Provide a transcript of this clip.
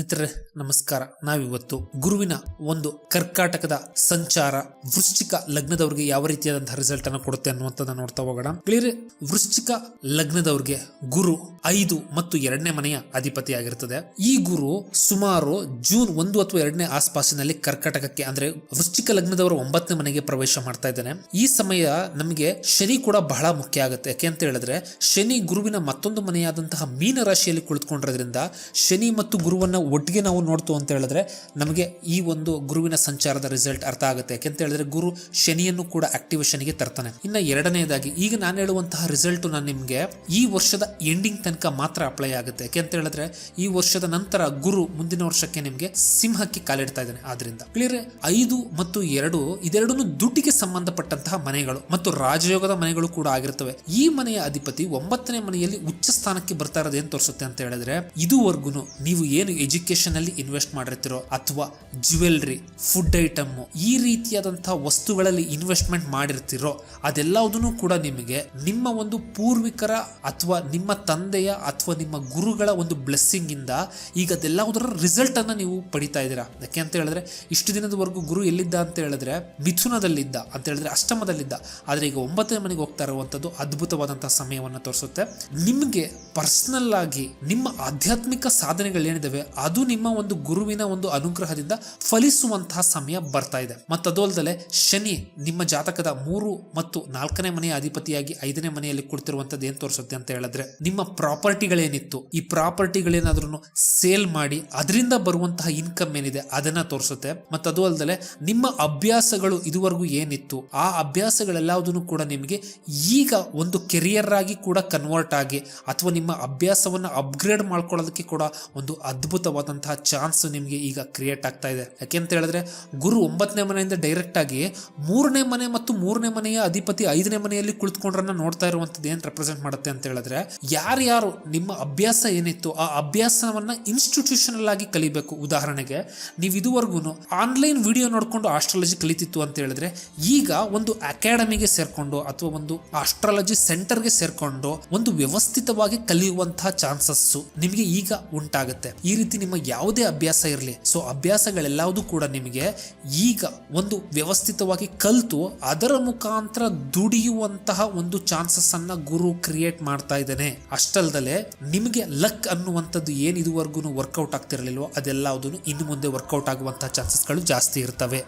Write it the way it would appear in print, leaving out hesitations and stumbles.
ಮಿತ್ರರೇ ನಮಸ್ಕಾರ. ನಾವಿವತ್ತು ಗುರುವಿನ ಒಂದು ಕರ್ಕಾಟಕದ ಸಂಚಾರ ವೃಶ್ಚಿಕ ಲಗ್ನದವರಿಗೆ ಯಾವ ರೀತಿಯಾದಂತಹ ರಿಸಲ್ಟ್ ಅನ್ನು ಕೊಡುತ್ತೆ ಅನ್ನುವಂಥದ್ದನ್ನ ನೋಡ್ತಾ ಹೋಗೋಣ. ಕ್ಲಿಯರ್. ವೃಶ್ಚಿಕ ಲಗ್ನದವರಿಗೆ ಗುರು 5 ಮತ್ತು 2ನೇ ಮನೆಯ ಅಧಿಪತಿ ಆಗಿರ್ತದೆ. ಈ ಗುರು ಸುಮಾರು ಜೂನ್ 1 ಅಥವಾ 2ನೇ ಆಸ್ಪಾಸಿನಲ್ಲಿ ಕರ್ಕಾಟಕಕ್ಕೆ ಅಂದ್ರೆ ವೃಶ್ಚಿಕ ಲಗ್ನದವರು 9ನೇ ಮನೆಗೆ ಪ್ರವೇಶ ಮಾಡ್ತಾ ಇದ್ದಾನೆ. ಈ ಸಮಯ ನಮಗೆ ಶನಿ ಕೂಡ ಬಹಳ ಮುಖ್ಯ ಆಗುತ್ತೆ. ಯಾಕೆ ಅಂತ ಹೇಳಿದ್ರೆ ಶನಿ ಗುರುವಿನ ಮತ್ತೊಂದು ಮನೆಯಾದಂತಹ ಮೀನ ರಾಶಿಯಲ್ಲಿ ಕುಳಿತುಕೊಂಡಿರೋದ್ರಿಂದ ಶನಿ ಮತ್ತು ಗುರುವನ್ನ ಒಟ್ಟಿಗೆ ನಾವು ನೋಡ್ತು ಅಂತ ಹೇಳಿದ್ರೆ ನಮಗೆ ಈ ಒಂದು ಗುರುವಿನ ಸಂಚಾರದ ರಿಸಲ್ಟ್ ಅರ್ಥ ಆಗುತ್ತೆ. ಯಾಕೆಂತ ಹೇಳಿದ್ರೆ ಗುರು ಶನಿಯನ್ನು ಕೂಡ ಆಕ್ಟಿವೇಶನ್ಗೆ ತರ್ತಾನೆ. ಇನ್ನ ಎರಡನೇದಾಗಿ ಈಗ ನಾನು ಹೇಳುವಂತಹ ರಿಸಲ್ಟ್ ನಾನು ನಿಮ್ಗೆ ಈ ವರ್ಷದ ಎಂಡಿಂಗ್ ತನಕ ಮಾತ್ರ ಅಪ್ಲೈ ಆಗುತ್ತೆ. ಯಾಕೆಂತ ಹೇಳಿದ್ರೆ ಈ ವರ್ಷದ ನಂತರ ಗುರು ಮುಂದಿನ ವರ್ಷಕ್ಕೆ ನಿಮ್ಗೆ ಸಿಂಹಕ್ಕೆ ಕಾಲಿಡ್ತಾ ಇದ್ದಾನೆ. ಆದ್ರಿಂದ ಕ್ಲಿಯರ್. 5 ಮತ್ತು 2 ಇದೆರಡೂ ದುಡ್ಡಿಗೆ ಸಂಬಂಧಪಟ್ಟಂತಹ ಮನೆಗಳು ಮತ್ತು ರಾಜಯೋಗದ ಮನೆಗಳು ಕೂಡ ಆಗಿರ್ತವೆ. ಈ ಮನೆಯ ಅಧಿಪತಿ 9ನೇ ಮನೆಯಲ್ಲಿ ಉಚ್ಚ ಸ್ಥಾನಕ್ಕೆ ಬರ್ತಾ ಇರೋದು ಏನ್ ತೋರಿಸುತ್ತೆ ಅಂತ ಹೇಳಿದ್ರೆ ಇದುವರೆಗೂ ನೀವು ಏನು ಎಜುಕೇಶನ್ ಅಲ್ಲಿ ಇನ್ವೆಸ್ಟ್ ಮಾಡಿರ್ತಿರೋ ಅಥವಾ ಜ್ಯುವೆಲ್ರಿ, ಫುಡ್ ಐಟಮ್ ಈ ರೀತಿಯಾದಂತಹ ವಸ್ತುಗಳಲ್ಲಿ ಇನ್ವೆಸ್ಟ್ಮೆಂಟ್ ಮಾಡಿರ್ತಿರೋ ಅದೆಲ್ಲದನ್ನು ಕೂಡ ನಿಮಗೆ ನಿಮ್ಮ ಒಂದು ಪೂರ್ವಿಕರ ಅಥವಾ ನಿಮ್ಮ ತಂದೆಯ ಅಥವಾ ನಿಮ್ಮ ಗುರುಗಳ ಒಂದು ಬ್ಲೆಸ್ಸಿಂಗ್ ಇಂದ ಈಗ ಅದೆಲ್ಲದರ ರಿಸಲ್ಟ್ ಅನ್ನ ನೀವು ಪಡಿತಾ ಇದ್ದೀರಾ. ಯಾಕೆ ಅಂತ ಹೇಳಿದ್ರೆ ಇಷ್ಟು ದಿನದವರೆಗೂ ಗುರು ಎಲ್ಲಿದ್ದ ಅಂತ ಹೇಳಿದ್ರೆ ಮಿಥುನದಲ್ಲಿದ್ದ ಅಂತ ಹೇಳಿದ್ರೆ ಅಷ್ಟಮದಲ್ಲಿದ್ದ. ಆದ್ರೆ ಈಗ 9ನೇ ಮನೆಗೆ ಹೋಗ್ತಾ ಇರುವಂತದ್ದು ಅದ್ಭುತವಾದಂತಹ ಸಮಯವನ್ನು ತೋರಿಸುತ್ತೆ. ನಿಮಗೆ ಪರ್ಸನಲ್ ಆಗಿ ನಿಮ್ಮ ಆಧ್ಯಾತ್ಮಿಕ ಸಾಧನೆಗಳೇನಿದಾವೆ ಅದು ನಿಮ್ಮ ಒಂದು ಗುರುವಿನ ಒಂದು ಅನುಗ್ರಹದಿಂದ ಫಲಿಸುವಂತಹ ಸಮಯ ಬರ್ತಾ ಇದೆ. ಮತ್ತದೋಲ್ದಲೆ ಶನಿ ನಿಮ್ಮ ಜಾತಕದ 3 ಮತ್ತು 4ನೇ ಮನೆಯ ಅಧಿಪತಿಯಾಗಿ 5ನೇ ಮನೆಯಲ್ಲಿ ಕುಳಿತಿರುವಂತದ್ದು ಏನ್ ತೋರಿಸುತ್ತೆ ಅಂತ ಹೇಳಿದ್ರೆ ನಿಮ್ಮ ಪ್ರಾಪರ್ಟಿಗಳೇನಿತ್ತು ಈ ಪ್ರಾಪರ್ಟಿಗಳೇನಾದ್ರೂ ಸೇಲ್ ಮಾಡಿ ಅದರಿಂದ ಬರುವಂತಹ ಇನ್ಕಮ್ ಏನಿದೆ ಅದನ್ನ ತೋರಿಸುತ್ತೆ. ಮತ್ತದು ಅಲ್ಲದೆ ನಿಮ್ಮ ಅಭ್ಯಾಸಗಳು ಇದುವರೆಗೂ ಏನಿತ್ತು ಆ ಅಭ್ಯಾಸಗಳೆಲ್ಲದನ್ನು ಕೂಡ ನಿಮಗೆ ಈಗ ಒಂದು ಕೆರಿಯರ್ ಆಗಿ ಕೂಡ ಕನ್ವರ್ಟ್ ಆಗಿ ಅಥವಾ ನಿಮ್ಮ ಅಭ್ಯಾಸವನ್ನ ಅಪ್ಗ್ರೇಡ್ ಮಾಡ್ಕೊಳ್ಳೋದಕ್ಕೆ ಕೂಡ ಒಂದು ಅದ್ಭುತವಾದಂತಹ ಚಾನ್ಸ್ ನಿಮಗೆ ಈಗ ಕ್ರಿಯೇಟ್ ಆಗ್ತಾ ಇದೆ. ಯಾಕೆಂತ ಹೇಳಿದ್ರೆ ಗುರು 9ನೇ ಮನೆಯಿಂದ ಡೈರೆಕ್ಟ್ ಆಗಿ 3ನೇ ಮನೆ ಮತ್ತು 3ನೇ ಮನೆಯ ಅಧಿಪತಿ 5ನೇ ಮನೆಯಲ್ಲಿ ಕುಳಿತುಕೊಂಡ್ರನ್ನ ನೋಡ್ತಾ ಇರುವಂತದ್ದು ಏನ್ ರೆಪ್ರೆಸೆಂಟ್ ಮಾಡುತ್ತೆ ಅಂತ ಹೇಳಿದ್ರೆ ಯಾರ್ಯಾರು ನಿಮ್ಮ ಅಭ್ಯಾಸ ಏನಿತ್ತು ಆ ಅಭ್ಯಾಸವನ್ನ ಇನ್ಸ್ಟಿಟ್ಯೂಷನಲ್ ಆಗಿ ಕಲಿಬೇಕು. ಉದಾಹರಣೆಗೆ ನೀವು ಇದುವರೆಗೂ ಆನ್ಲೈನ್ ವಿಡಿಯೋ ನೋಡ್ಕೊಂಡು ಆಸ್ಟ್ರಾಲಜಿ ಕಲಿತಿತ್ತು ಅಂತ ಹೇಳಿದ್ರೆ ಈಗ ಒಂದು ಅಕಾಡೆಮಿಗೆ ಸೇರ್ಕೊಂಡು ಅಥವಾ ಒಂದು ಆಸ್ಟ್ರಾಲಜಿ ಸೆಂಟರ್ಗೆ ಸೇರ್ಕೊಂಡು ಒಂದು ವ್ಯವಸ್ಥಿತವಾಗಿ ಕಲಿಯುವಂತಹ ಚಾನ್ಸಸ್ ನಿಮಗೆ ಈಗ ಉಂಟಾಗುತ್ತೆ. ಈ ರೀತಿ ನಿಮ್ಮ ಯಾವುದೇ ಅಭ್ಯಾಸ ಇರಲಿ ಸೊ ಅಭ್ಯಾಸಗಳೆಲ್ಲವೂ ಕೂಡ ನಿಮಗೆ ಈಗ ಒಂದು ವ್ಯವಸ್ಥಿತವಾಗಿ ಕಲಿತು ಅದರ ಮುಖಾಂತರ ದುಡಿಯುವಂತಹ ಒಂದು ಚಾನ್ಸಸ್ ಅನ್ನ ಗುರು ಕ್ರಿಯೇಟ್ ಮಾಡ್ತಾ ಇದ್ದಾನೆ. ಅಷ್ಟಲ್ದಲೆ ನಿಮಗೆ ಲಕ್ ಅನ್ನುವಂಥದ್ದು ಏನ್ ಇದುವರೆಗೂ ವರ್ಕೌಟ್ ಆಗ್ತಿರಲಿಲ್ವೋ ಅದೆಲ್ಲದನ್ನು ಇನ್ನು ಮುಂದೆ ವರ್ಕೌಟ್ ಆಗುವಂತಹ ಚಾನ್ಸಸ್ಗಳು ಜಾಸ್ತಿ ಇರ್ತವೆ.